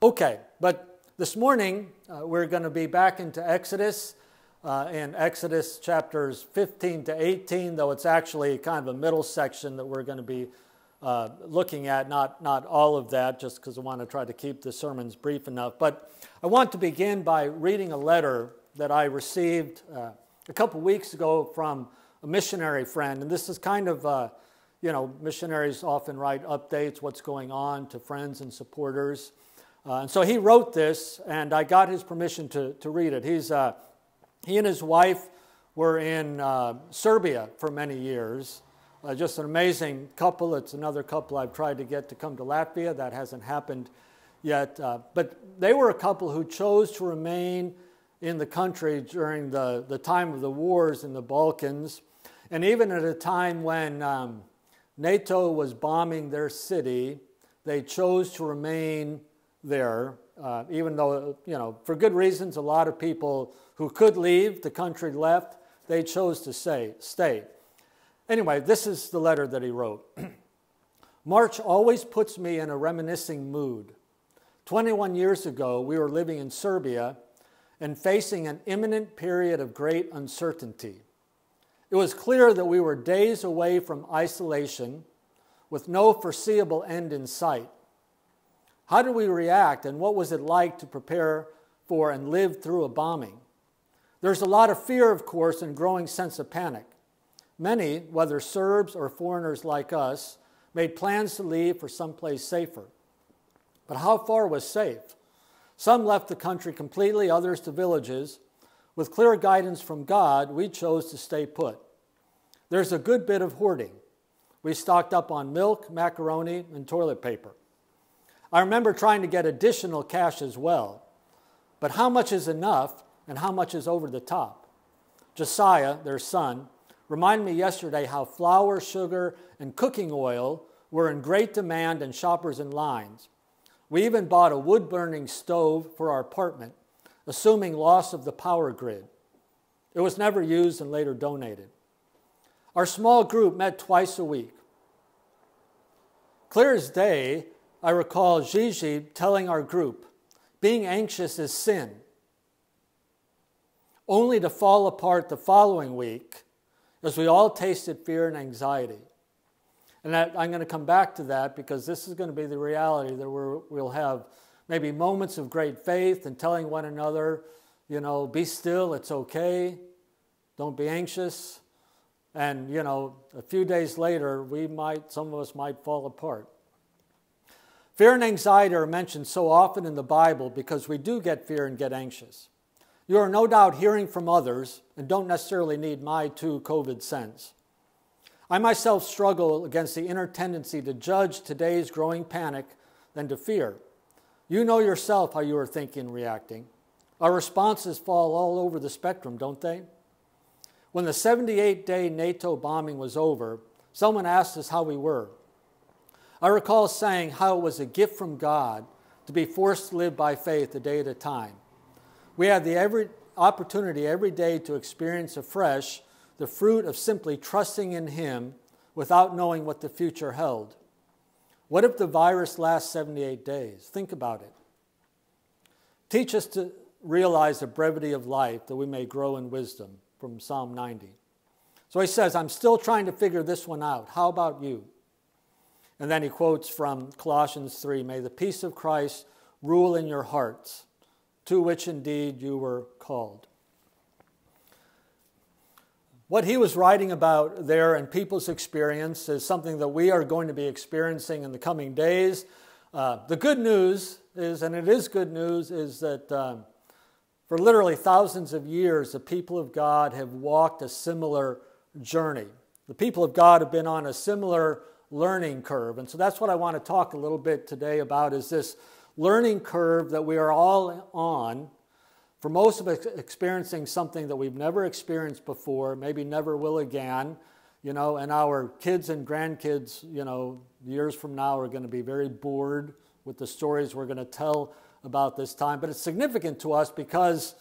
Okay, but this morning we're going to be back into Exodus, in Exodus chapters 15 to 18, though it's actually kind of a middle section that we're going to be looking at, not all of that, just because I want to try to keep the sermons brief enough. But I want to begin by reading a letter that I received a couple weeks ago from a missionary friend, and this is kind of, missionaries often write updates, what's going on to friends and supporters. And so he wrote this, and I got his permission to read it. He and his wife were in Serbia for many years. Just an amazing couple. It's another couple I've tried to get to come to Latvia. That hasn't happened yet. But they were a couple who chose to remain in the country during the time of the wars in the Balkans. And even at a time when NATO was bombing their city, they chose to remain there, even though, for good reasons, a lot of people who could leave the country left, they chose to stay. Anyway, this is the letter that he wrote. March always puts me in a reminiscing mood. 21 years ago, we were living in Serbia and facing an imminent period of great uncertainty. It was clear that we were days away from isolation with no foreseeable end in sight. How did we react, and what was it like to prepare for and live through a bombing? There's a lot of fear, of course, and growing sense of panic. Many, whether Serbs or foreigners like us, made plans to leave for someplace safer. But how far was safe? Some left the country completely, others to villages. With clear guidance from God, we chose to stay put. There's a good bit of hoarding. We stocked up on milk, macaroni, and toilet paper. I remember trying to get additional cash as well. But how much is enough and how much is over the top? Josiah, their son, reminded me yesterday how flour, sugar, and cooking oil were in great demand and shoppers in lines. We even bought a wood-burning stove for our apartment, assuming loss of the power grid. It was never used and later donated. Our small group met twice a week. Clear as day, I recall Gigi telling our group, being anxious is sin, only to fall apart the following week as we all tasted fear and anxiety. And I'm going to come back to that because this is going to be the reality that we'll have maybe moments of great faith and telling one another, be still, it's okay, don't be anxious. And, a few days later, some of us might fall apart. Fear and anxiety are mentioned so often in the Bible because we do get fear and get anxious. You are no doubt hearing from others and don't necessarily need my 2 COVID cents. I myself struggle against the inner tendency to judge today's growing panic than to fear. You know yourself how you are thinking and reacting. Our responses fall all over the spectrum, don't they? When the 78-day NATO bombing was over, someone asked us how we were. I recall saying how it was a gift from God to be forced to live by faith a day at a time. We had the opportunity every day to experience afresh the fruit of simply trusting in Him without knowing what the future held. What if the virus lasts 78 days? Think about it. Teach us to realize the brevity of life that we may grow in wisdom, from Psalm 90. So he says, I'm still trying to figure this one out. How about you? And then he quotes from Colossians 3, may the peace of Christ rule in your hearts, to which indeed you were called. What he was writing about there and people's experience is something that we are going to be experiencing in the coming days. The good news is, and it is good news, is that for literally thousands of years, the people of God have walked a similar journey. The people of God have been on a similar learning curve. And so that's what I want to talk a little bit today about, is this learning curve that we are all on, for most of us experiencing something that we've never experienced before, maybe never will again, and our kids and grandkids, years from now are going to be very bored with the stories we're going to tell about this time. But it's significant to us because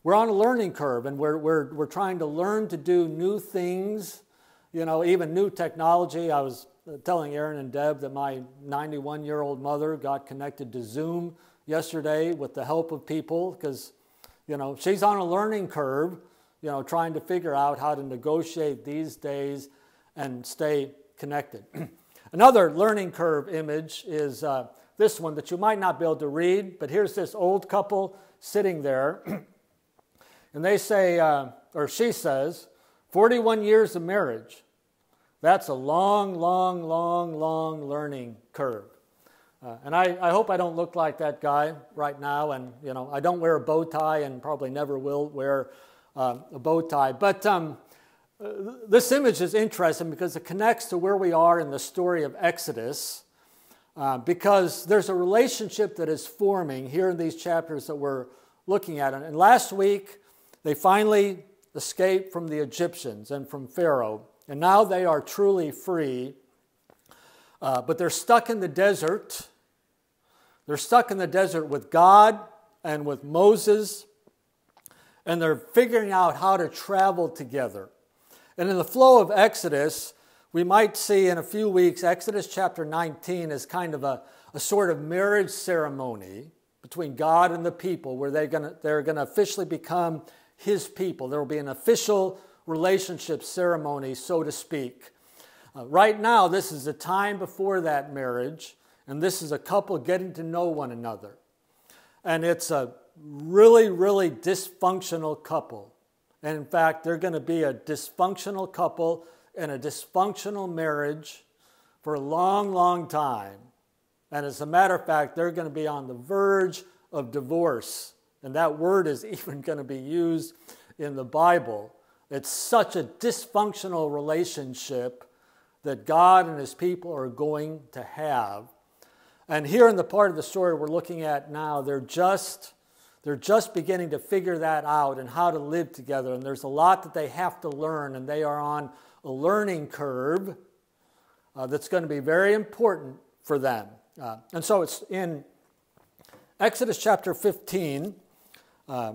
we're on a learning curve and we're trying to learn to do new things, even new technology. I was telling Aaron and Deb that my 91-year-old mother got connected to Zoom yesterday with the help of people because, she's on a learning curve, trying to figure out how to negotiate these days and stay connected. Another learning curve image is this one that you might not be able to read, but here's this old couple sitting there, and they say, or she says, 41 years of marriage. That's a long, long, long, long learning curve. And I hope I don't look like that guy right now, and I don't wear a bow tie and probably never will wear a bow tie. But this image is interesting because it connects to where we are in the story of Exodus, because there's a relationship that is forming here in these chapters that we're looking at. And last week, they finally escaped from the Egyptians and from Pharaoh, and now they are truly free, but they're stuck in the desert. They're stuck in the desert with God and with Moses, and they're figuring out how to travel together. And in the flow of Exodus, we might see in a few weeks, Exodus chapter 19 is kind of a sort of marriage ceremony between God and the people where they're going to officially become His people. There will be an official relationship ceremony, so to speak. Right now, this is the time before that marriage, and this is a couple getting to know one another. And it's a really, really dysfunctional couple. And in fact, they're going to be a dysfunctional couple and a dysfunctional marriage for a long, long time. And as a matter of fact, they're going to be on the verge of divorce. And that word is even going to be used in the Bible. It's such a dysfunctional relationship that God and His people are going to have. And here in the part of the story we're looking at now, they're just beginning to figure that out and how to live together. And there's a lot that they have to learn, and they are on a learning curve that's going to be very important for them. And so it's in Exodus chapter 15.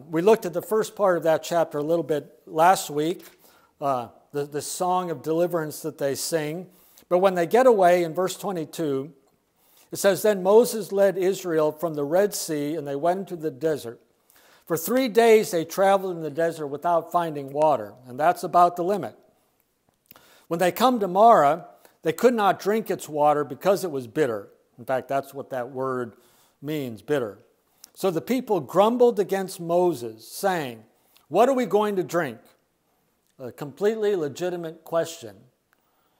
We looked at the first part of that chapter a little bit last week, the song of deliverance that they sing. But when they get away in verse 22, it says, "Then Moses led Israel from the Red Sea, and they went into the desert. For 3 days they traveled in the desert without finding water," and that's about the limit. "When they come to Marah, they could not drink its water because it was bitter." In fact, that's what that word means, bitter. "So the people grumbled against Moses, saying, 'What are we going to drink?'" A completely legitimate question,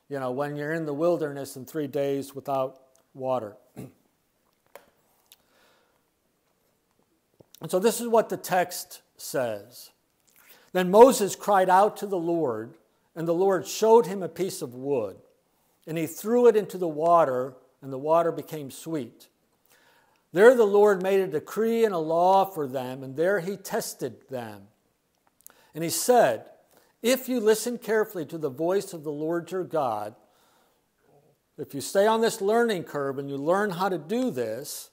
when you're in the wilderness in 3 days without water. And so this is what the text says. "Then Moses cried out to the Lord, and the Lord showed him a piece of wood, and he threw it into the water, and the water became sweet. There the Lord made a decree and a law for them, and there He tested them. And He said, 'If you listen carefully to the voice of the Lord your God, if you stay on this learning curve and you learn how to do this,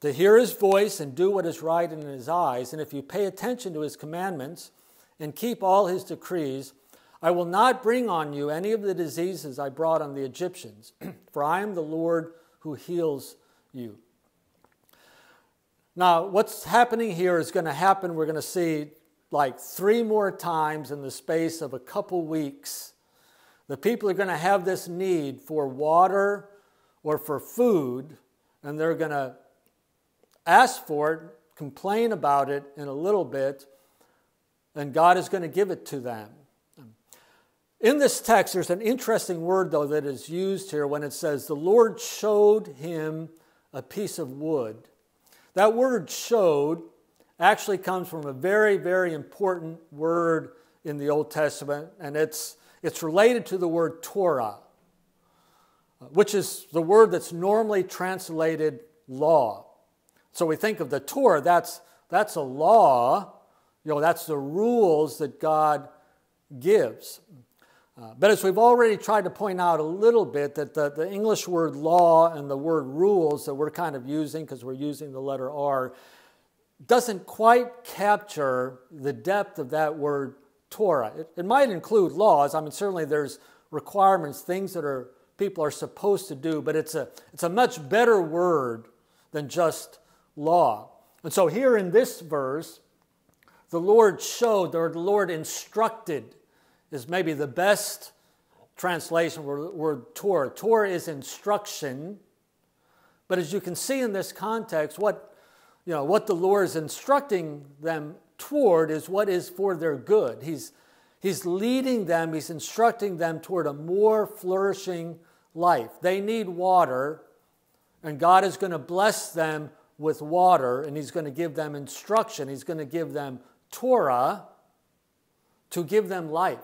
to hear His voice and do what is right in His eyes, and if you pay attention to His commandments and keep all His decrees, I will not bring on you any of the diseases I brought on the Egyptians, for I am the Lord who heals you.'" Now, what's happening here is going to happen, we're going to see like 3 more times in the space of a couple weeks. The people are going to have this need for water or for food, and they're going to ask for it, complain about it in a little bit, and God is going to give it to them. In this text, there's an interesting word, though, that is used here when it says, "The Lord showed him a piece of wood." That word "showed" actually comes from a very, very important word in the Old Testament, and it's related to the word Torah, which is the word that's normally translated law. So we think of the Torah, that's a law, that's the rules that God gives. But as we've already tried to point out a little bit, that the English word law and the word rules that we're kind of using, because we're using the letter R, doesn't quite capture the depth of that word Torah. It might include laws. I mean, certainly there's requirements, things that people are supposed to do, but it's a much better word than just law. And so here in this verse, the Lord showed, or the Lord instructed, is maybe the best translation word Torah. Torah is instruction. But as you can see in this context, what the Lord is instructing them toward is what is for their good. He's leading them, he's instructing them toward a more flourishing life. They need water, and God is going to bless them with water, and he's going to give them instruction. He's going to give them Torah to give them life.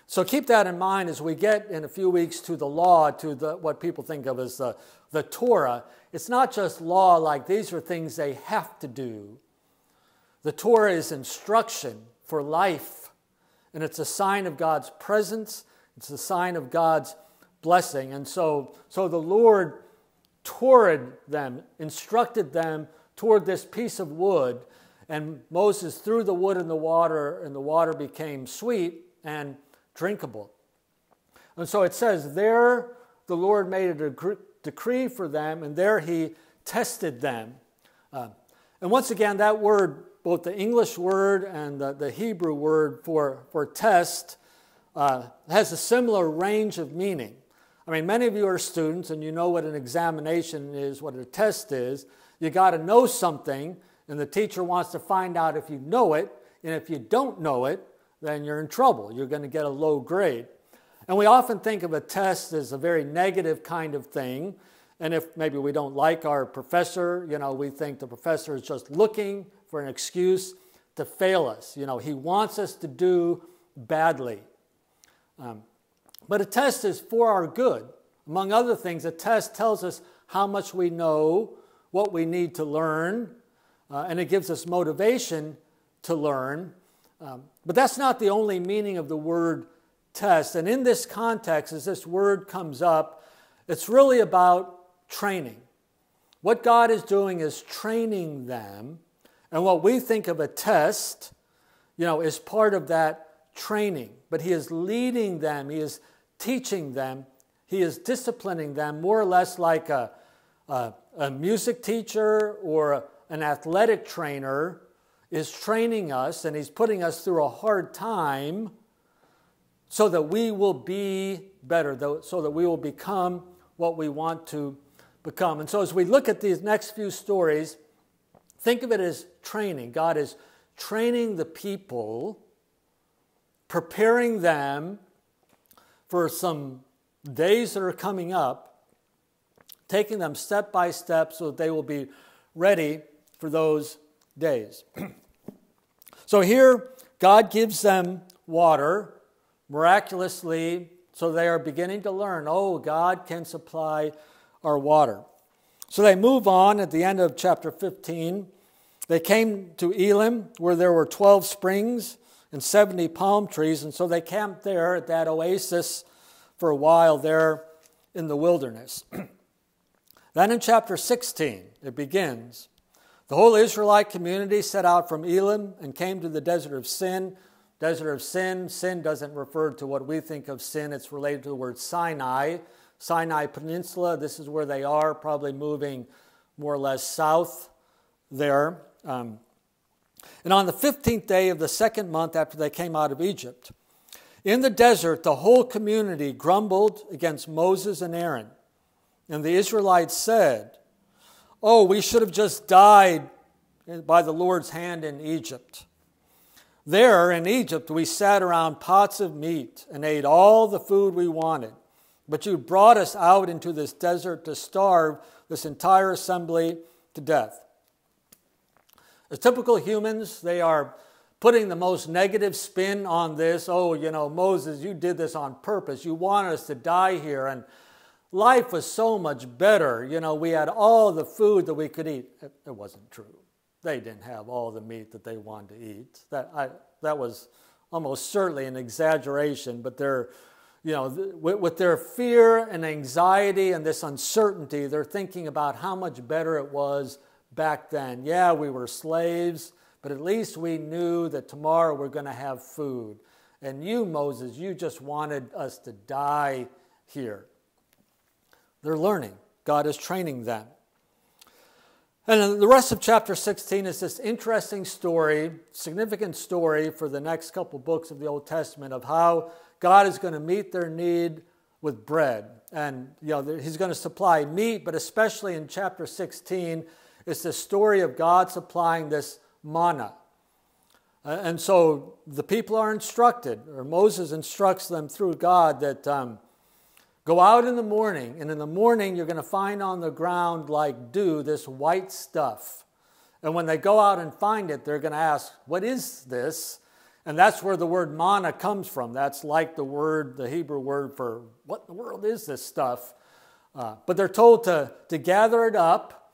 So keep that in mind as we get in a few weeks to the law, to what people think of as the Torah. It's not just law like these are things they have to do. The Torah is instruction for life, and it's a sign of God's presence. It's a sign of God's blessing. And so the Lord toward them, instructed them toward this piece of wood, and Moses threw the wood in the water, and the water became sweet and drinkable. And so it says, there the Lord made a decree for them, and there he tested them. And once again, that word, both the English word and the Hebrew word for test, has a similar range of meaning. I mean, many of you are students, and you know what an examination is, what a test is. You got to know something, and the teacher wants to find out if you know it, and if you don't know it, then you're in trouble. You're going to get a low grade. And we often think of a test as a very negative kind of thing. And if maybe we don't like our professor, we think the professor is just looking for an excuse to fail us. He wants us to do badly. But a test is for our good. Among other things, a test tells us how much we know, what we need to learn, and it gives us motivation to learn. But that's not the only meaning of the word test. And in this context, as this word comes up, it's really about training. What God is doing is training them. And what we think of a test, is part of that training. But he is leading them. He is teaching them. He is disciplining them more or less like a music teacher or an athletic trainer is training us, and he's putting us through a hard time so that we will be better, so that we will become what we want to become. And so as we look at these next few stories, think of it as training. God is training the people, preparing them for some days that are coming up, taking them step by step so that they will be ready for those days. So here, God gives them water miraculously, so they are beginning to learn, God can supply our water. So they move on at the end of chapter 15. They came to Elim, where there were 12 springs and 70 palm trees, and so they camped there at that oasis for a while there in the wilderness. Then in chapter 16, it begins. The whole Israelite community set out from Elim and came to the desert of Sin. Desert of Sin. Sin doesn't refer to what we think of sin. It's related to the word Sinai. Sinai Peninsula, this is where they are, probably moving more or less south there. And on the 15th day of the second month after they came out of Egypt, in the desert, the whole community grumbled against Moses and Aaron. And the Israelites said, we should have just died by the Lord's hand in Egypt. There in Egypt, we sat around pots of meat and ate all the food we wanted. But you brought us out into this desert to starve this entire assembly to death. As typical humans, they are putting the most negative spin on this. Moses, you did this on purpose. You wanted us to die here, and life was so much better. We had all the food that we could eat. It wasn't true. They didn't have all the meat that they wanted to eat. That was almost certainly an exaggeration, but with their fear and anxiety and this uncertainty, they're thinking about how much better it was back then. Yeah, we were slaves, but at least we knew that tomorrow we're going to have food. And you, Moses, you just wanted us to die here. They're learning. God is training them. And the rest of chapter 16 is this interesting story, significant story for the next couple books of the Old Testament of how God is going to meet their need with bread. And he's going to supply meat, but especially in chapter 16, it's the story of God supplying this manna. And so the people are instructed, or Moses instructs them through God that go out in the morning, and in the morning you're going to find on the ground like dew, this white stuff. And when they go out and find it, they're going to ask, what is this? And that's where the word manna comes from. That's like the Hebrew word for what in the world is this stuff? But they're told to gather it up.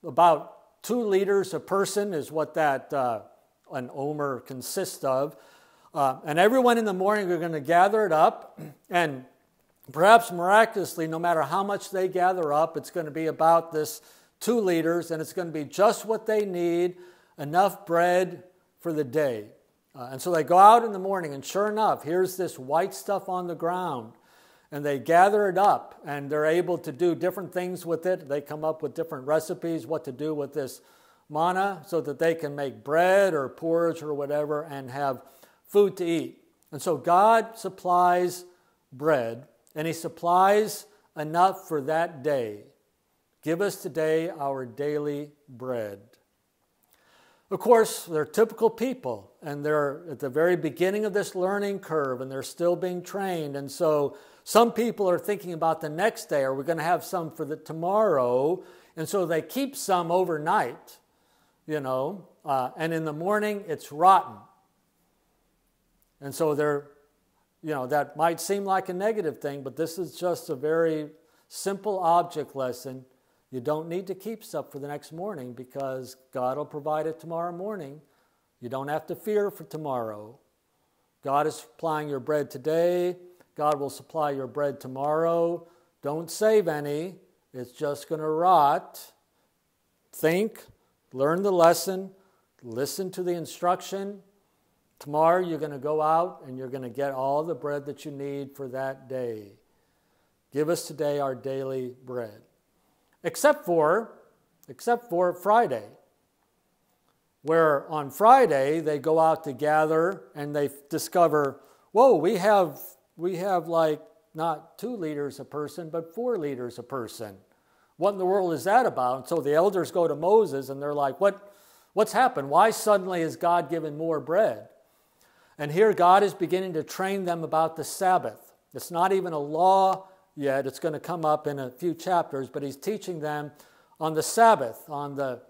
About 2 liters a person is what that an omer consists of. And everyone in the morning are going to gather it up. And perhaps miraculously, no matter how much they gather up, it's going to be about this 2 liters, and it's going to be just what they need, enough bread for the day. And so they go out in the morning, and sure enough, here's this white stuff on the ground. And they gather it up, and they're able to do different things with it. They come up with different recipes, what to do with this manna, so that they can make bread or porridge or whatever and have food to eat. And so God supplies bread, and he supplies enough for that day. Give us today our daily bread. Of course, they're typical people, and they're at the very beginning of this learning curve, and they're still being trained. And so some people are thinking about the next day, are we going to have some for the tomorrow? And so they keep some overnight, and in the morning it's rotten. And so that might seem like a negative thing, but this is just a very simple object lesson. You don't need to keep stuff for the next morning because God will provide it tomorrow morning. You don't have to fear for tomorrow. God is supplying your bread today. God will supply your bread tomorrow. Don't save any. It's just going to rot. Think, learn the lesson, listen to the instruction. Tomorrow you're going to go out and you're going to get all the bread that you need for that day. Give us today our daily bread. Except for Friday, where on Friday they go out to gather and they discover, whoa, we have like not 2 liters a person, but 4 liters a person. What in the world is that about? And so the elders go to Moses and they're like, what's happened? Why suddenly is God giving more bread? And here God is beginning to train them about the Sabbath. It's not even a law yet. It's going to come up in a few chapters, but he's teaching them on the Sabbath, on the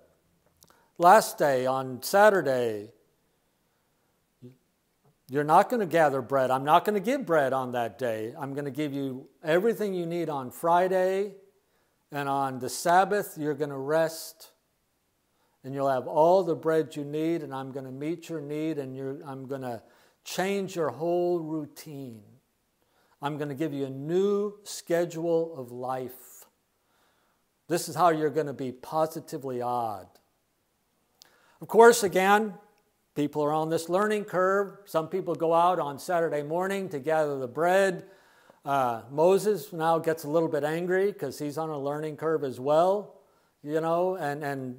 last day, on Saturday. You're not going to gather bread. I'm not going to give bread on that day. I'm going to give you everything you need on Friday, and on the Sabbath you're going to rest, and you'll have all the bread you need, and I'm going to meet your need, and I'm going to change your whole routine. I'm going to give you a new schedule of life. This is how you're going to be positively odd. Of course, again, people are on this learning curve. Some people go out on Saturday morning to gather the bread. Moses now gets a little bit angry because he's on a learning curve as well, and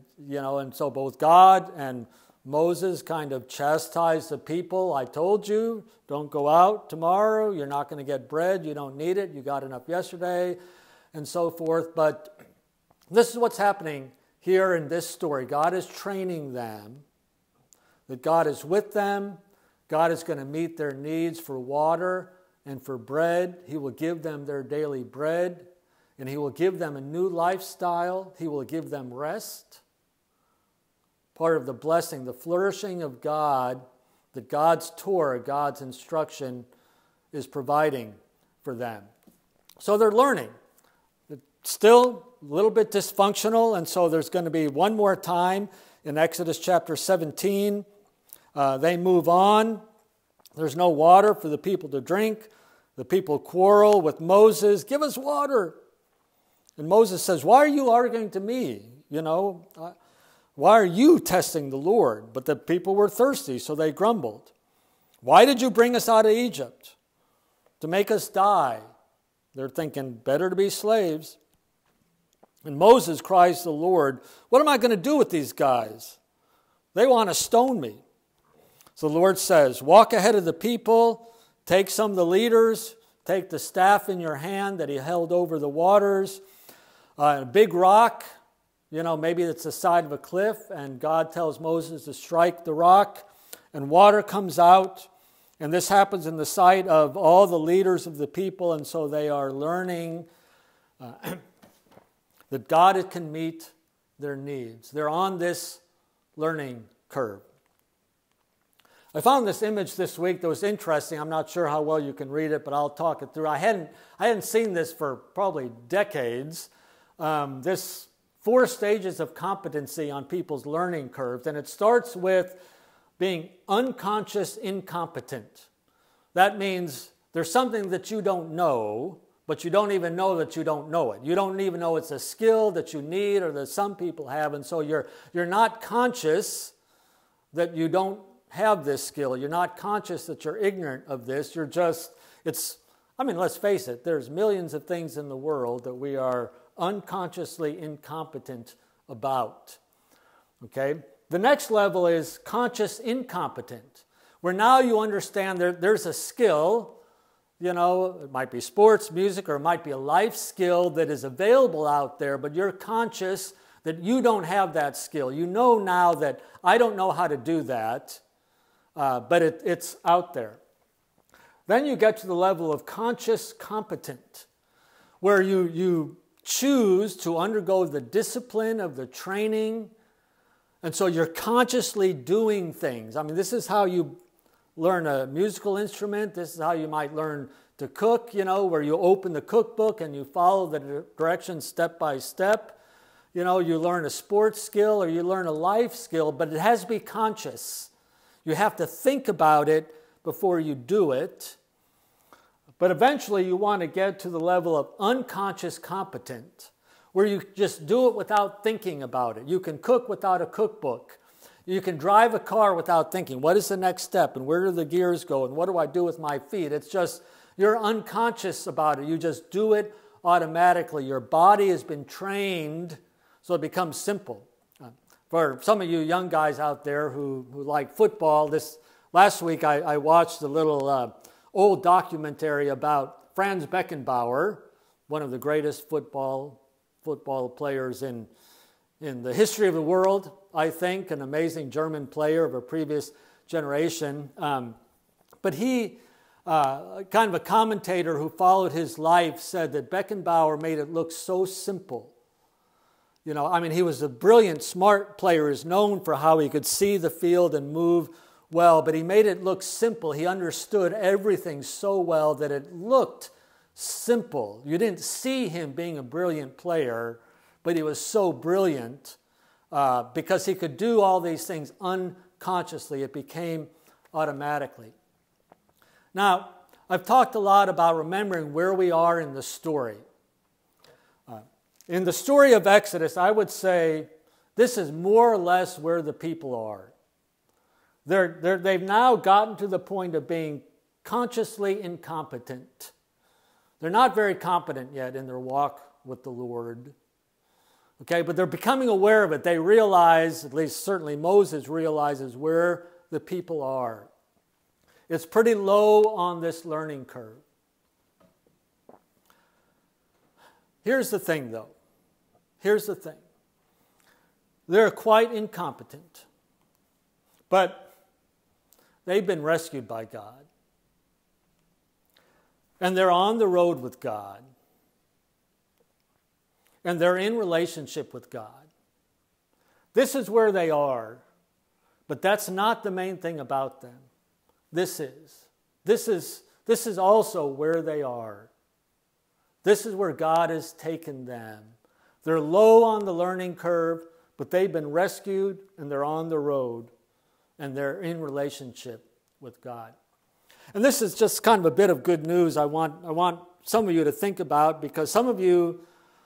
so both God and Moses kind of chastised the people. I told you, don't go out tomorrow. You're not going to get bread. You don't need it. You got enough yesterday, and so forth. But this is what's happening here in this story. God is training them, that God is with them. God is going to meet their needs for water and for bread. He will give them their daily bread, and he will give them a new lifestyle. He will give them rest. Part of the blessing, the flourishing of God, that God's Torah, God's instruction, is providing for them. So they're learning. It's still a little bit dysfunctional, and so there's going to be one more time in Exodus chapter 17. They move on. There's no water for the people to drink. The people quarrel with Moses. Give us water. And Moses says, why are you arguing to me? Why are you testing the Lord? But the people were thirsty, so they grumbled. Why did you bring us out of Egypt? To make us die. They're thinking, better to be slaves. And Moses cries to the Lord, what am I going to do with these guys? They want to stone me. So the Lord says, walk ahead of the people, take some of the leaders, take the staff in your hand that he held over the waters, a big rock, maybe it's the side of a cliff, and God tells Moses to strike the rock, and water comes out. And this happens in the sight of all the leaders of the people, and so they are learning that God can meet their needs. They're on this learning curve. I found this image this week that was interesting. I'm not sure how well you can read it, but I'll talk it through. I hadn't seen this for probably decades. This 4 stages of competency on people's learning curves, and it starts with being unconscious incompetent. That means there's something that you don't know, but you don't even know that you don't know it. You don't even know it's a skill that you need or that some people have, and so you're not conscious that you don't have this skill. You're not conscious that you're ignorant of this. Let's face it, there's millions of things in the world that we are unconsciously incompetent about. Okay? The next level is conscious incompetent, where now you understand there's a skill, it might be sports, music, or it might be a life skill that is available out there, but you're conscious that you don't have that skill. You know now that I don't know how to do that, but it's out there. Then you get to the level of conscious competent, where you choose to undergo the discipline of the training, and so you're consciously doing things. This is how you learn a musical instrument. This is how you might learn to cook, where you open the cookbook and you follow the directions step by step. You learn a sports skill or you learn a life skill, but it has to be conscious. You have to think about it before you do it. But eventually you want to get to the level of unconscious competent, where you just do it without thinking about it. You can cook without a cookbook. You can drive a car without thinking, what is the next step and where do the gears go and what do I do with my feet? It's just, you're unconscious about it. You just do it automatically. Your body has been trained so it becomes simple. For some of you young guys out there who like football, last week I watched a little old documentary about Franz Beckenbauer, one of the greatest football players in the history of the world, I think, an amazing German player of a previous generation. But he, kind of a commentator who followed his life, said that Beckenbauer made it look so simple. He was a brilliant, smart player. He's known for how he could see the field and move well, but he made it look simple. He understood everything so well that it looked simple. You didn't see him being a brilliant player, but he was so brilliant because he could do all these things unconsciously. It became automatically. Now, I've talked a lot about remembering where we are in the story. In the story of Exodus, I would say this is more or less where the people are. They've now gotten to the point of being consciously incompetent. They're not very competent yet in their walk with the Lord. Okay, but they're becoming aware of it. They realize, at least certainly Moses realizes, where the people are. It's pretty low on this learning curve. Here's the thing, though. Here's the thing. They're quite incompetent, but they've been rescued by God. And they're on the road with God. And they're in relationship with God. This is where they are, but that's not the main thing about them. This is also where they are. This is where God has taken them. They're low on the learning curve, but they've been rescued and they're on the road and they're in relationship with God. And this is just kind of a bit of good news I want some of you to think about, because some of you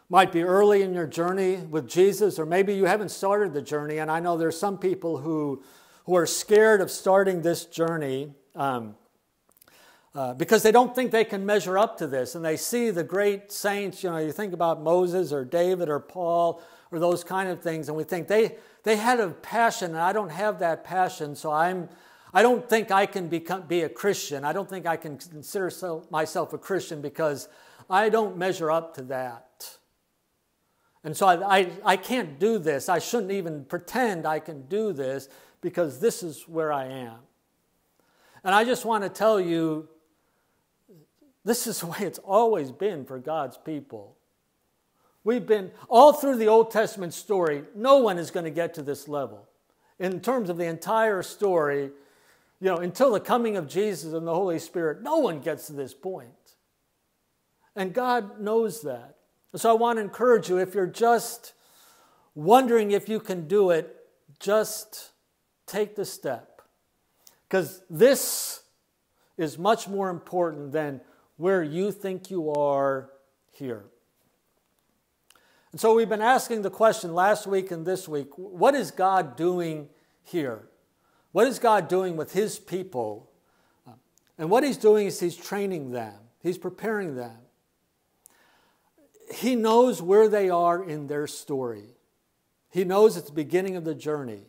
might be early in your journey with Jesus, or maybe you haven't started the journey, and I know there's some people who are scared of starting this journey. because they don't think they can measure up to this. And they see the great saints, you think about Moses or David or Paul or those kind of things, and we think they had a passion, and I don't have that passion, so I don't think I can be a Christian. I don't think I can consider myself a Christian because I don't measure up to that. And so I can't do this. I shouldn't even pretend I can do this because this is where I am. And I just want to tell you, this is the way it's always been for God's people. We've been, all through the Old Testament story, no one is going to get to this level. In terms of the entire story, until the coming of Jesus and the Holy Spirit, no one gets to this point. And God knows that. So I want to encourage you, if you're just wondering if you can do it, just take the step. Because this is much more important than where you think you are here. And so we've been asking the question last week and this week, what is God doing here? What is God doing with His people? And what He's doing is He's training them. He's preparing them. He knows where they are in their story. He knows it's the beginning of the journey.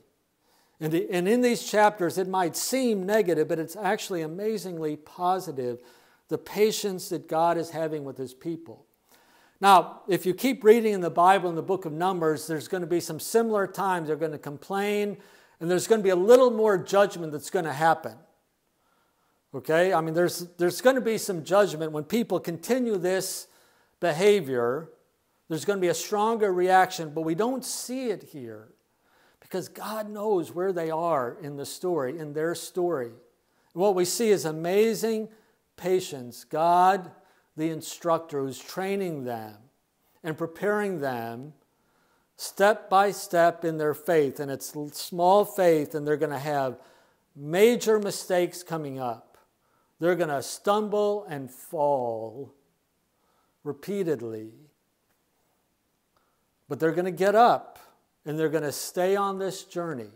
And in these chapters, it might seem negative, but it's actually amazingly positive, the patience that God is having with His people. Now, if you keep reading in the Bible, in the book of Numbers, there's going to be some similar times they're going to complain, and there's going to be a little more judgment that's going to happen. Okay? I mean, there's going to be some judgment. When people continue this behavior, there's going to be a stronger reaction, but we don't see it here because God knows where they are in the story, in their story. And what we see is amazing patience. God, the instructor who's training them and preparing them step by step in their faith. And it's small faith, and they're going to have major mistakes coming up. They're going to stumble and fall repeatedly. But they're going to get up, and they're going to stay on this journey.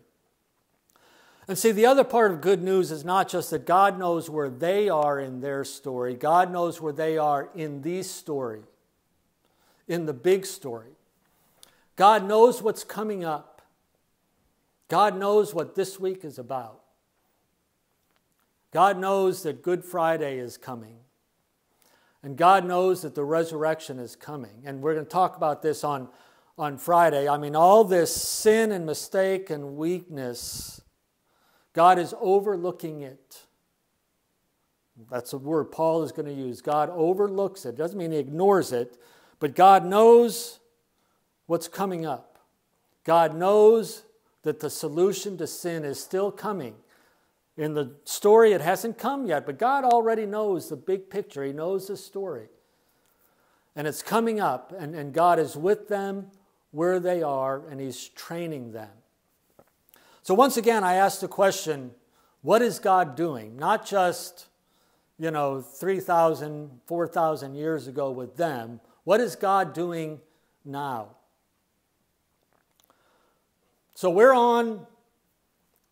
And see, the other part of good news is not just that God knows where they are in their story. God knows where they are in the story, in the big story. God knows what's coming up. God knows what this week is about. God knows that Good Friday is coming. And God knows that the resurrection is coming. And we're going to talk about this on Friday. I mean, all this sin and mistake and weakness, God is overlooking it. That's a word Paul is going to use. God overlooks it. Doesn't mean He ignores it, but God knows what's coming up. God knows that the solution to sin is still coming. In the story, it hasn't come yet, but God already knows the big picture. He knows the story. And it's coming up, and God is with them where they are, and He's training them. So once again, I ask the question, what is God doing? Not just, 3,000, 4,000 years ago with them. What is God doing now? So we're on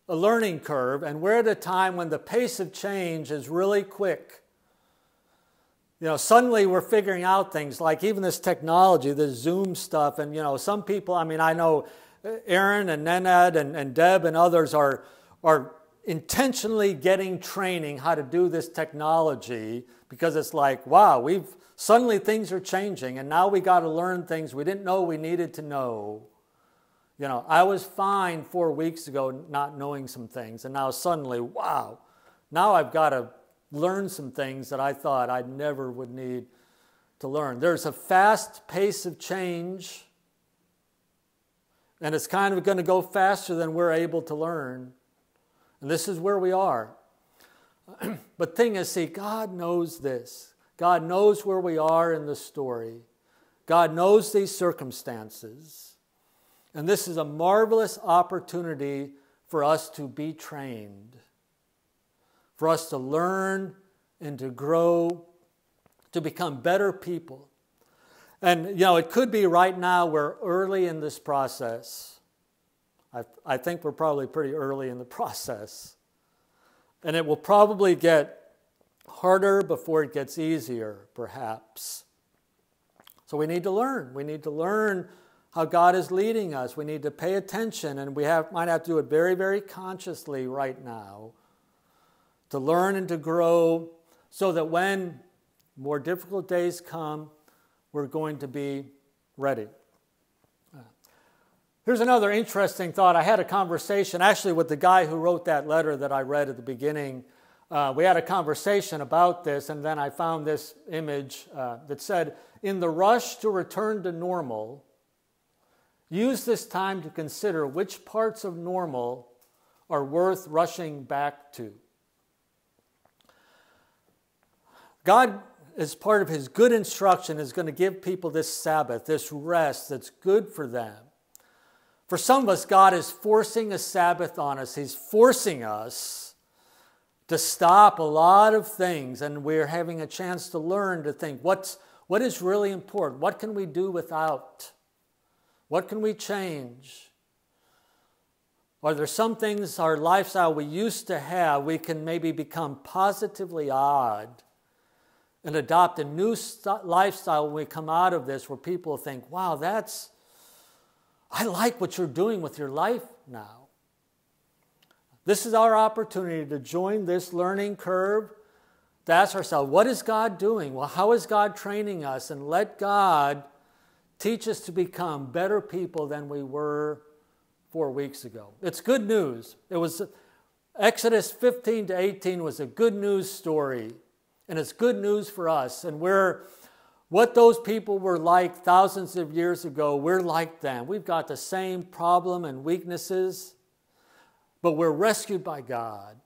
a learning curve, and we're at a time when the pace of change is really quick. Suddenly we're figuring out things like even this technology, this Zoom stuff, and some people, I know Aaron and Nenad and Deb and others are intentionally getting training how to do this technology because it's like, wow, suddenly things are changing, and now we got to learn things we didn't know we needed to know. I was fine 4 weeks ago not knowing some things, and now suddenly, wow, now I've got to learn some things that I thought I never would need to learn. There's a fast pace of change, and it's kind of going to go faster than we're able to learn. And this is where we are. But thing is, see, God knows this. God knows where we are in the story. God knows these circumstances. And this is a marvelous opportunity for us to be trained, for us to learn and to grow, to become better people. And, it could be right now we're early in this process. I think we're probably pretty early in the process. And it will probably get harder before it gets easier, perhaps. So we need to learn. We need to learn how God is leading us. We need to pay attention, and we might have to do it very, very consciously right now to learn and to grow so that when more difficult days come, we're going to be ready. Here's another interesting thought. I had a conversation actually with the guy who wrote that letter that I read at the beginning. We had a conversation about this, and then I found this image that said, in the rush to return to normal, use this time to consider which parts of normal are worth rushing back to. God, as part of his good instruction, is going to give people this Sabbath, this rest that's good for them. For some of us, God is forcing a Sabbath on us. He's forcing us to stop a lot of things, and we're having a chance to learn to think, what is really important? What can we do without? What can we change? Are there some things, our lifestyle we used to have, we can maybe become positively odd and adopt a new lifestyle when we come out of this where people think, wow, I like what you're doing with your life now. This is our opportunity to join this learning curve, to ask ourselves, what is God doing? Well, how is God training us? And let God teach us to become better people than we were 4 weeks ago. It's good news. It was Exodus 15 to 18 was a good news story, and it's good news for us. And what those people were like thousands of years ago, we're like them. We've got the same problem and weaknesses, but we're rescued by God.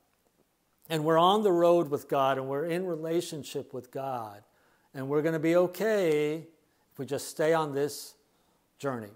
And we're on the road with God, and we're in relationship with God. And we're going to be okay if we just stay on this journey.